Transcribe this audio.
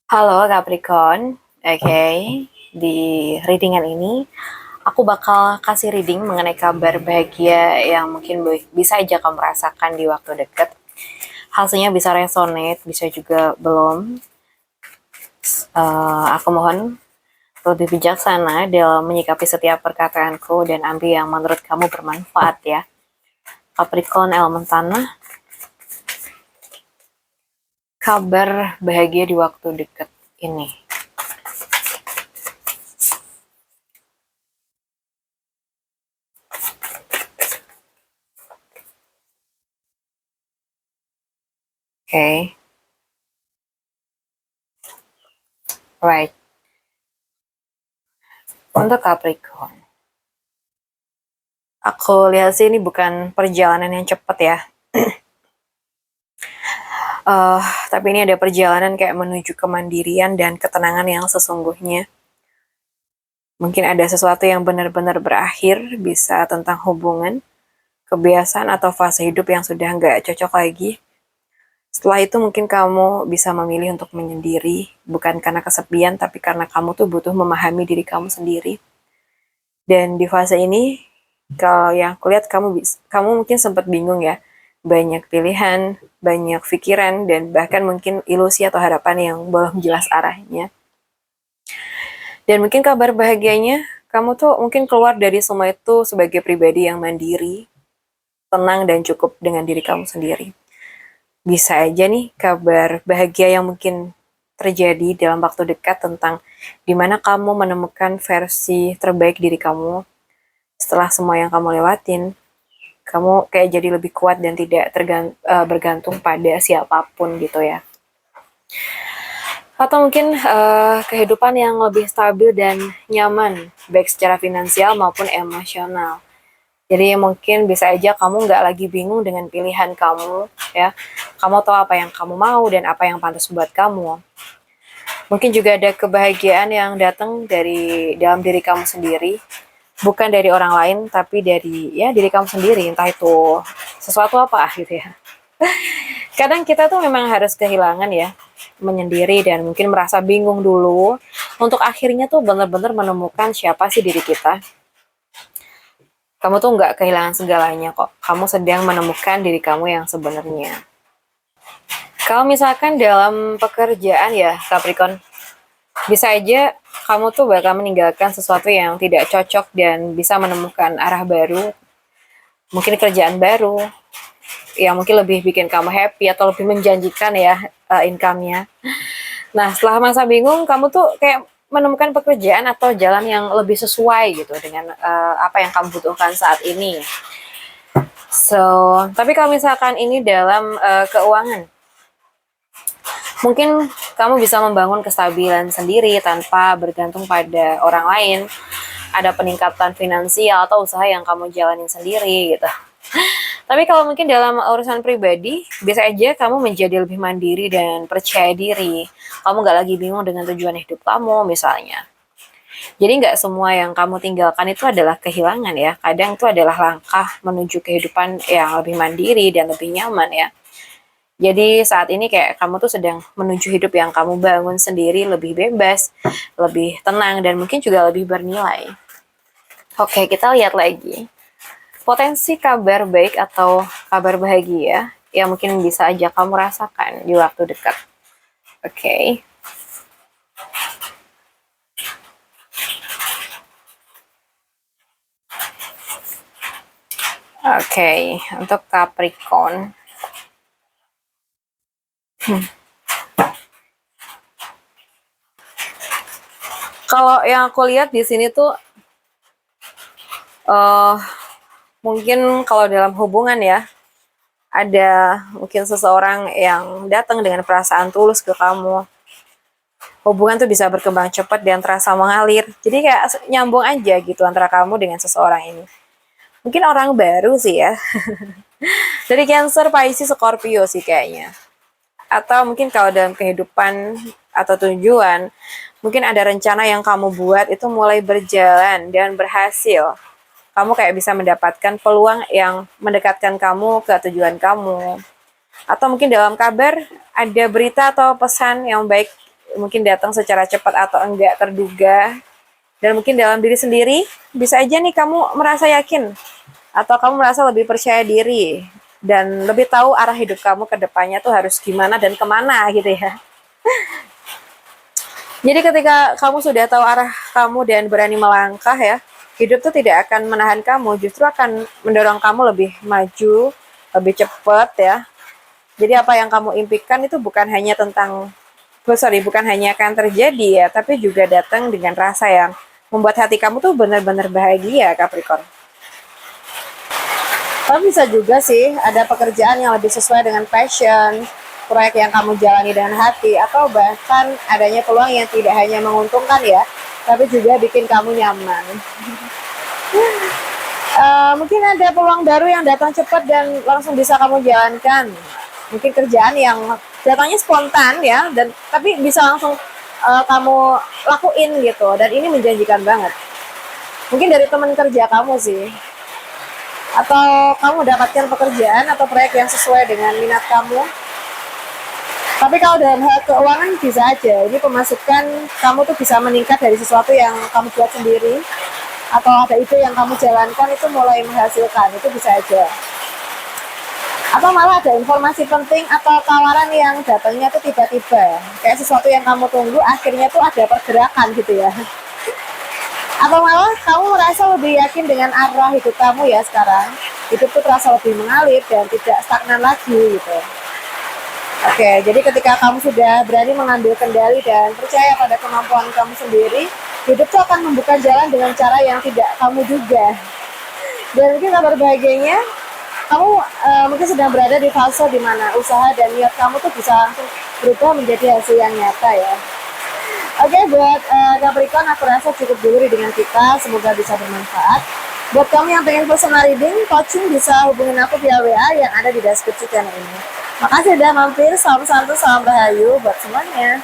Halo Capricorn, oke. Di readingan ini, aku bakal kasih reading mengenai kabar bahagia yang mungkin bisa aja kamu rasakan di waktu dekat. Hasilnya bisa resonate, bisa juga belum. Aku mohon lebih bijaksana dalam menyikapi setiap perkataanku dan ambil yang menurut kamu bermanfaat ya. Capricorn elemen tanah, kabar bahagia di waktu dekat ini. Oke, right. Untuk Capricorn, aku lihat sih ini bukan perjalanan yang cepat ya. Uh, tapi ini ada perjalanan kayak menuju kemandirian dan ketenangan yang sesungguhnya. Mungkin ada sesuatu yang benar-benar berakhir, bisa tentang hubungan, kebiasaan, atau fase hidup yang sudah nggak cocok lagi. Setelah itu mungkin kamu bisa memilih untuk menyendiri, bukan karena kesepian, tapi karena kamu tuh butuh memahami diri kamu sendiri. Dan di fase ini, kalau yang aku lihat kamu mungkin sempat bingung ya, banyak pilihan, banyak pikiran, dan bahkan mungkin ilusi atau harapan yang belum jelas arahnya. Dan mungkin kabar bahagianya, kamu tuh mungkin keluar dari semua itu sebagai pribadi yang mandiri, tenang, dan cukup dengan diri kamu sendiri. Bisa aja nih kabar bahagia yang mungkin terjadi dalam waktu dekat tentang dimana kamu menemukan versi terbaik diri kamu setelah semua yang kamu lewatin. Kamu kayak jadi lebih kuat dan tidak bergantung pada siapapun gitu ya. Atau mungkin kehidupan yang lebih stabil dan nyaman, baik secara finansial maupun emosional. Jadi mungkin bisa aja kamu nggak lagi bingung dengan pilihan kamu, ya. Kamu tahu apa yang kamu mau dan apa yang pantas buat kamu. Mungkin juga ada kebahagiaan yang datang dari dalam diri kamu sendiri, bukan dari orang lain, tapi dari ya diri kamu sendiri, entah itu sesuatu apa gitu ya. Kadang kita tuh memang harus kehilangan ya, menyendiri dan mungkin merasa bingung dulu, untuk akhirnya tuh benar-benar menemukan siapa sih diri kita. Kamu tuh nggak kehilangan segalanya kok, kamu sedang menemukan diri kamu yang sebenarnya. Kalau misalkan dalam pekerjaan ya Capricorn, bisa aja kamu tuh bakal meninggalkan sesuatu yang tidak cocok dan bisa menemukan arah baru, mungkin kerjaan baru, yang mungkin lebih bikin kamu happy atau lebih menjanjikan ya income-nya. Nah, setelah masa bingung, kamu tuh kayak menemukan pekerjaan atau jalan yang lebih sesuai gitu dengan apa yang kamu butuhkan saat ini. So, tapi kalau misalkan ini dalam keuangan, mungkin kamu bisa membangun kestabilan sendiri tanpa bergantung pada orang lain. Ada peningkatan finansial atau usaha yang kamu jalanin sendiri gitu. Tapi kalau mungkin dalam urusan pribadi, bisa aja kamu menjadi lebih mandiri dan percaya diri. Kamu gak lagi bingung dengan tujuan hidup kamu misalnya. Jadi nggak semua yang kamu tinggalkan itu adalah kehilangan ya. Kadang itu adalah langkah menuju kehidupan yang lebih mandiri dan lebih nyaman ya. Jadi saat ini kayak kamu tuh sedang menuju hidup yang kamu bangun sendiri, lebih bebas, lebih tenang, dan mungkin juga lebih bernilai. Oke, kita lihat lagi. Potensi kabar baik atau kabar bahagia yang mungkin bisa aja kamu rasakan di waktu dekat. Oke. Oke, untuk Capricorn. Kalau yang aku lihat di sini tuh mungkin kalau dalam hubungan ya, ada mungkin seseorang yang datang dengan perasaan tulus ke kamu. Hubungan tuh bisa berkembang cepat dan terasa mengalir. Jadi kayak nyambung aja gitu antara kamu dengan seseorang ini. Mungkin orang baru sih ya. Dari Cancer, Pisces, Scorpio sih kayaknya. Atau mungkin kalau dalam kehidupan atau tujuan, mungkin ada rencana yang kamu buat itu mulai berjalan dan berhasil. Kamu kayak bisa mendapatkan peluang yang mendekatkan kamu ke tujuan kamu. Atau mungkin dalam kabar ada berita atau pesan yang baik mungkin datang secara cepat atau enggak terduga. Dan mungkin dalam diri sendiri, bisa aja nih kamu merasa yakin, atau kamu merasa lebih percaya diri, dan lebih tahu arah hidup kamu ke depannya tuh harus gimana dan kemana gitu ya. Jadi ketika kamu sudah tahu arah kamu dan berani melangkah ya, hidup tuh tidak akan menahan kamu, justru akan mendorong kamu lebih maju, lebih cepat ya. Jadi apa yang kamu impikan itu bukan hanya bukan hanya akan terjadi ya, tapi juga datang dengan rasa yang membuat hati kamu tuh benar-benar bahagia, Capricorn. Tapi bisa juga sih ada pekerjaan yang lebih sesuai dengan passion, proyek yang kamu jalani dengan hati, atau bahkan adanya peluang yang tidak hanya menguntungkan ya, tapi juga bikin kamu nyaman. Mungkin ada peluang baru yang datang cepat dan langsung bisa kamu jalankan. Mungkin kerjaan yang datangnya spontan ya, dan tapi bisa langsung kamu lakuin gitu, dan ini menjanjikan banget. Mungkin dari teman kerja kamu sih, atau kamu dapatkan pekerjaan atau proyek yang sesuai dengan minat kamu. Tapi kalau dalam hal keuangan bisa aja, ini pemasukan kamu tuh bisa meningkat dari sesuatu yang kamu buat sendiri, atau ada ide yang kamu jalankan itu mulai menghasilkan, itu bisa aja. Atau malah ada informasi penting atau tawaran yang datangnya tuh tiba-tiba, kayak sesuatu yang kamu tunggu akhirnya tuh ada pergerakan gitu ya. Atau malah kamu merasa lebih yakin dengan arah hidup kamu ya sekarang, hidup tuh terasa lebih mengalir dan tidak stagnan lagi gitu. Oke, jadi ketika kamu sudah berani mengambil kendali dan percaya pada kemampuan kamu sendiri, hidup tuh akan membuka jalan dengan cara yang tidak kamu duga. Dan mungkin kabar bahagianya, kamu mungkin sedang berada di fase di mana usaha dan niat kamu tuh bisa langsung berubah menjadi hasil yang nyata ya. Oke, buat Capricorn, aku rasa cukup dulu dengan kita, semoga bisa bermanfaat. Buat kamu yang pengen personal reading, coaching, bisa hubungin aku via WA yang ada di deskripsi channel ini. Makasih udah mampir, salam santu, salam rahayu buat semuanya.